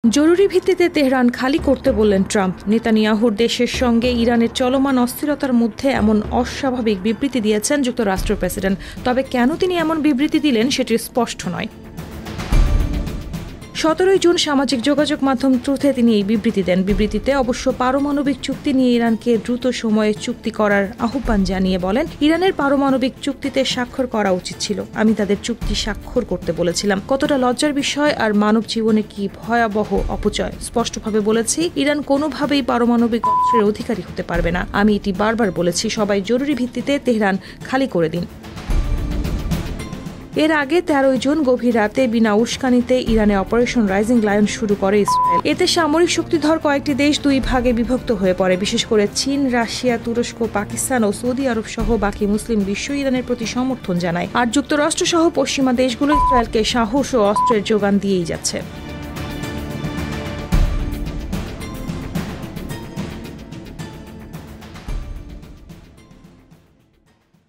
জরুরি ভিত্তিতে তেহরান খালি করতে বললেন ট্রাম্প। নেতানিয়াহুর দেশের সঙ্গে ইরানের চলমান অস্থিরতার মধ্যে এমন অস্বাভাবিক বিবৃতি দিয়েছেন যুক্তরাষ্ট্রের প্রেসিডেন্ট। তবে কেন তিনি এমন বিবৃতি দিলেন সেটি স্পষ্ট নয়। 17 জুন সামাজিক যোগাযোগ মাধ্যম ট্রুথে তিনি এই বিবৃতি দেন। বিবৃতিতে অবশ্য পারমাণবিক চুক্তি নিয়ে ইরানকে দ্রুত সময়ে চুক্তি করার আহ্বান জানিয়ে বলেন, ইরানের পারমাণবিক চুক্তিতে স্বাক্ষর করা উচিত ছিল। আমি তাদের চুক্তি স্বাক্ষর করতে বলেছিলাম। কতটা লজ্জার বিষয় আর মানব জীবনে কি ভয়াবহ অপচয়। স্পষ্টভাবে বলেছি, ইরান কোনোভাবেই পারমাণবিক অস্ত্রের অধিকারী হতে পারবে না। আমি এটি বারবার বলেছি। সবাই জরুরি ভিত্তিতে তেহরান খালি করে দিন। এর আগে 13 জুন গভীর রাতে বিনা উস্কানিতে ইরানে অপারেশন রাইজিং লায়ন শুরু করে ইসরায়েল। এতে সামরিক শক্তিধর কয়েকটি দেশ দুই ভাগে বিভক্ত হয়ে পড়ে। বিশেষ করে চীন, রাশিয়া, তুরস্ক, পাকিস্তান ও সৌদি আরব সহ বাকি মুসলিম বিশ্ব ইরানের প্রতি সমর্থন জানায়। আর যুক্তরাষ্ট্র সহ পশ্চিমা দেশগুলো ইসরায়েলকে সাহস ও অস্ত্রের যোগান দিয়েই যাচ্ছে।